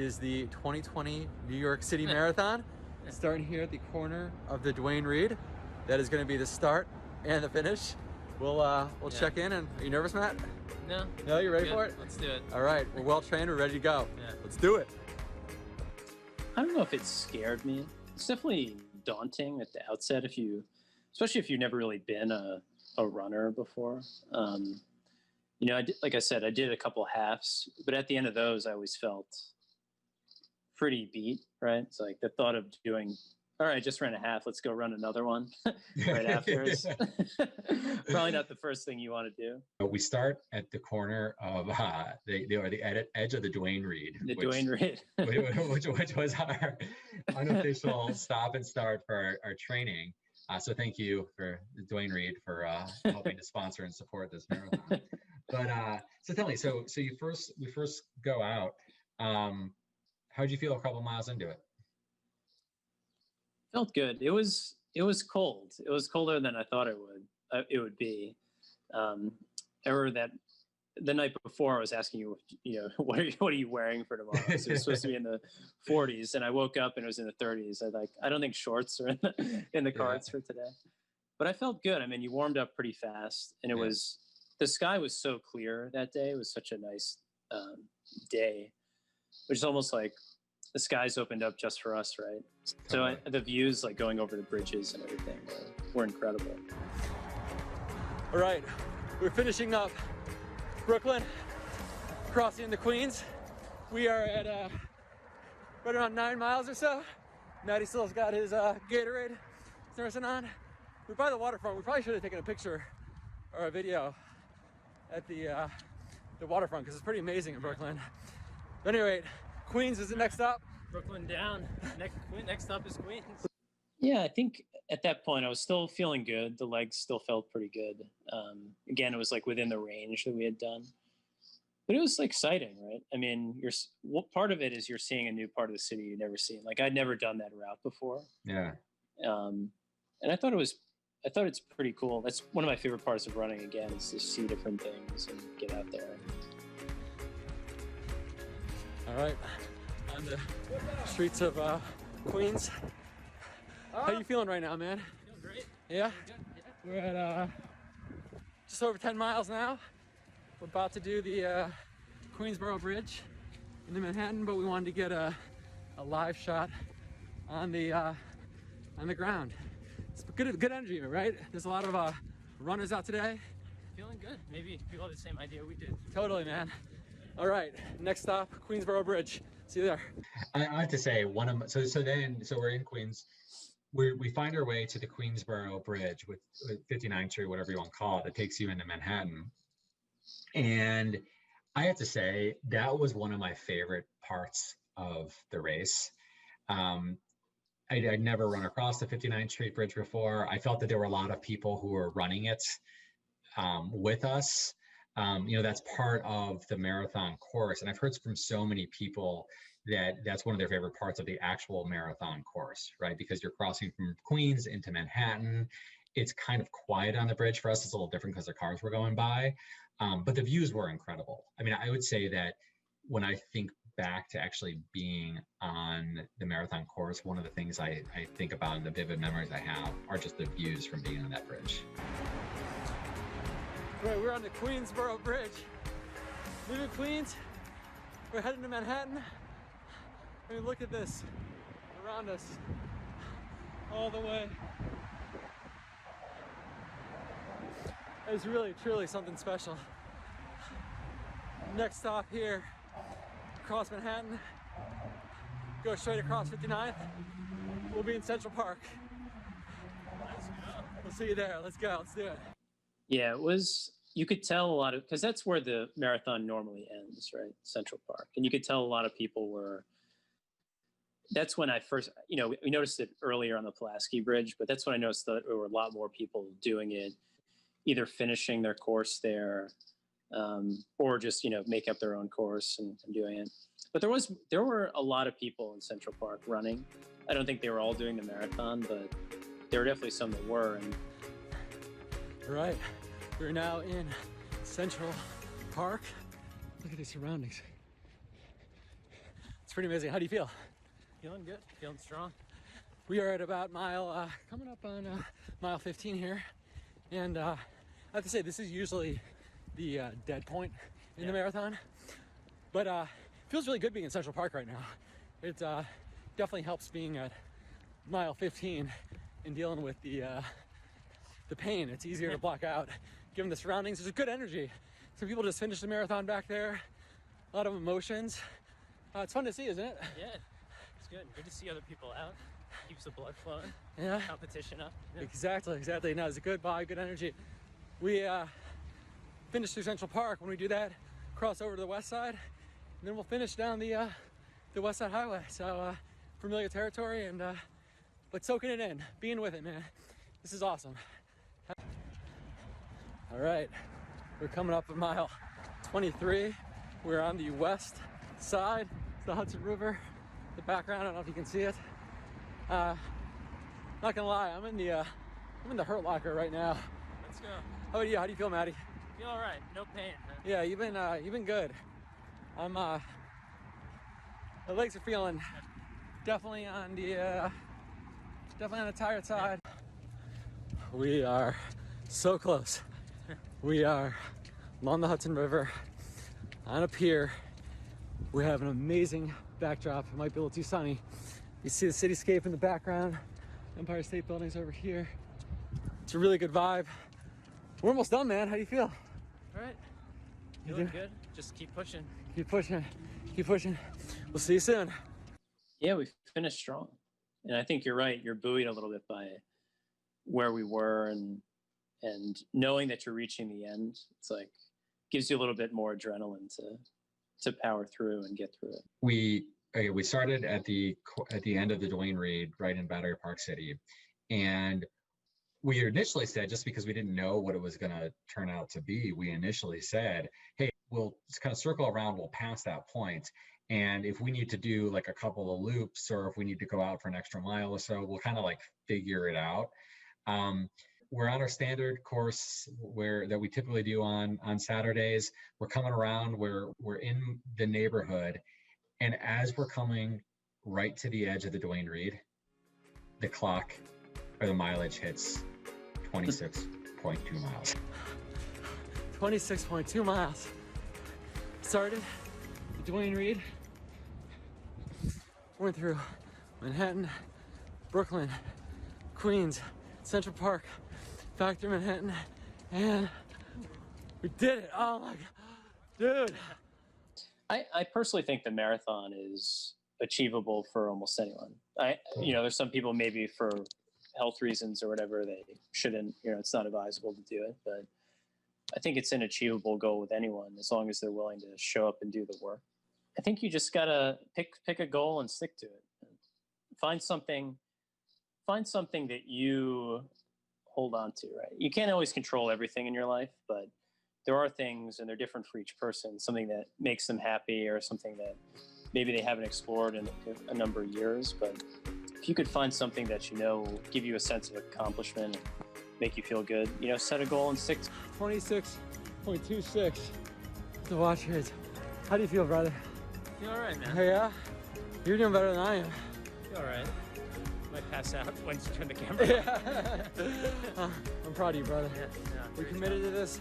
is the 2020 New York City Marathon. Starting here at the corner of the Duane Reade. That is going to be the start and the finish. We'll check in. And are you nervous, Matt? No. No, you ready for it? Let's do it. All right, we're well trained. We're ready to go. Yeah. Let's do it. I don't know if it scared me. It's definitely daunting at the outset, especially if you've never really been a runner before. Like I said, I did a couple halves, but at the end of those, I always felt pretty beat, right? It's like the thought of doing, all right, I just ran a half, let's go run another one right after is probably not the first thing you want to do. We start at the corner of the edge of the Duane Reade. Duane Reade. which was our unofficial stop and start for our training. So thank you for Duane Reade for helping to sponsor and support this marathon. But so tell me, so we first go out. How'd you feel a couple miles into it? Felt good. It was cold. It was colder than I thought it would be. I remember that the night before I was asking you, what are you wearing for tomorrow? So it was supposed to be in the 40s, and I woke up and it was in the 30s. I don't think shorts are in the cards for today. But I felt good. I mean, you warmed up pretty fast, and the sky was so clear that day. It was such a nice day, which is almost like the skies opened up just for us, right? So the views, like going over the bridges and everything, were incredible. All right, we're finishing up Brooklyn, crossing into Queens. We are at right around 9 miles or so. Matty still's got his Gatorade nursing on. We're by the waterfront. We probably should have taken a picture or a video at the waterfront because it's pretty amazing in Brooklyn. But anyway, Queens is the next stop. Brooklyn down. Next up is Queens. Yeah, I think at that point I was still feeling good. The legs still felt pretty good. Again, it was like within the range that we had done. But it was exciting, right? I mean, part of it is you're seeing a new part of the city you've never seen. Like I'd never done that route before. Yeah. And I thought it's pretty cool. That's one of my favorite parts of running, again, is to see different things and get out there. All right, on the streets of Queens. How you feeling right now, man? Feeling great. Yeah? Good. Yeah. We're at just over 10 miles now. We're about to do the Queensboro Bridge into Manhattan, but we wanted to get a live shot on the ground. It's good energy, right? There's a lot of runners out today. Feeling good. Maybe people have the same idea we did. Totally, man. All right, next stop, Queensboro Bridge. See you there. I have to say, so we're in Queens. We find our way to the Queensboro Bridge with 59th Street, whatever you want to call it, that takes you into Manhattan. And I have to say, that was one of my favorite parts of the race. I'd never run across the 59th Street Bridge before. I felt that there were a lot of people who were running it with us. That's part of the marathon course. And I've heard from so many people that that's one of their favorite parts of the actual marathon course, right? Because you're crossing from Queens into Manhattan. It's kind of quiet on the bridge. For us, it's a little different because the cars were going by. But the views were incredible. I mean, I would say that when I think back to actually being on the marathon course, one of the things I think about and the vivid memories I have are just the views from being on that bridge. Right, we're on the Queensboro Bridge. Leaving Queens, we're heading to Manhattan. I mean, look at this around us all the way. It's really, truly something special. Next stop here, across Manhattan, go straight across 59th. We'll be in Central Park. Let's go. We'll see you there. Let's go. Let's do it. Yeah, you could tell a lot of, because that's where the marathon normally ends, right? Central Park. And you could tell a lot of people that's when I first, we noticed it earlier on the Pulaski Bridge, but that's when I noticed that there were a lot more people doing it, either finishing their course there, or just, make up their own course and doing it. But there were a lot of people in Central Park running. I don't think they were all doing the marathon, but there were definitely some that were. And all right, we're now in Central Park. Look at these surroundings. It's pretty amazing. How do you feel? Feeling good, feeling strong. We are at about coming up on mile 15 here. And I have to say, this is usually the dead point in the marathon. But it feels really good being in Central Park right now. It definitely helps being at mile 15 and dealing with the pain. It's easier to block out given the surroundings. There's a good energy. Some people just finished the marathon back there. A lot of emotions. It's fun to see, isn't it? Yeah, it's good. Good to see other people out. Keeps the blood flowing. Yeah. Competition up. Yeah. Exactly. No, it's a good vibe, good energy. We finish through Central Park. When we do that, cross over to the west side, and then we'll finish down the West Side Highway. So familiar territory, and but soaking it in, being with it, man. This is awesome. All right, we're coming up at mile 23. We're on the west side. It's the Hudson River. The background, I don't know if you can see it. Not gonna lie, I'm in the hurt locker right now. Let's go. How about you? How do you feel, Maddie? Feel all right. No pain. Huh? Yeah, you've been good. I'm my legs are feeling definitely on the tired side. We are so close. We are along the Hudson River on a pier. We have an amazing backdrop. It might be a little too sunny. You see the cityscape in the background. Empire State Building's over here. It's a really good vibe. We're almost done, man. How do you feel? All right. You Feeling do? good. Just keep pushing. Keep pushing. Keep pushing. We'll see you soon. Yeah, we finished strong. And I think you're right. You're buoyed a little bit by where we were and knowing that you're reaching the end. It's like gives you a little bit more adrenaline to power through and get through it. We started at the end of the Duane Reade, right in Battery Park City, and we initially said, just because we didn't know what it was going to turn out to be, we initially said, hey, we'll just kind of circle around, we'll pass that point, and if we need to do like a couple of loops, or if we need to go out for an extra mile or so, we'll kind of like figure it out. We're on our standard course that we typically do on Saturdays. We're coming around, we're in the neighborhood, and as we're coming right to the edge of the Duane Reade, the clock or the mileage hits 26.2 miles. 26.2 miles. Started the Duane Reade. Went through Manhattan, Brooklyn, Queens, Central Park, back through Manhattan, and we did it. Oh my God, dude. I personally think the marathon is achievable for almost anyone. There's some people maybe for health reasons or whatever, they shouldn't, it's not advisable to do it, but I think it's an achievable goal with anyone as long as they're willing to show up and do the work. I think you just gotta pick a goal and stick to it. Find something that you hold on to, right? You can't always control everything in your life, but there are things, and they're different for each person, something that makes them happy or something that maybe they haven't explored in a number of years. But if you could find something that will give you a sense of accomplishment and make you feel good, set a goal and stick to it. 26.26 the watch rate. How do you feel, brother? Feel all right, man. Hey, yeah? You're doing better than I am. Feel all right. Might pass out once you turn the camera on. Yeah. I'm proud of you, brother. Yeah, We're committed to this.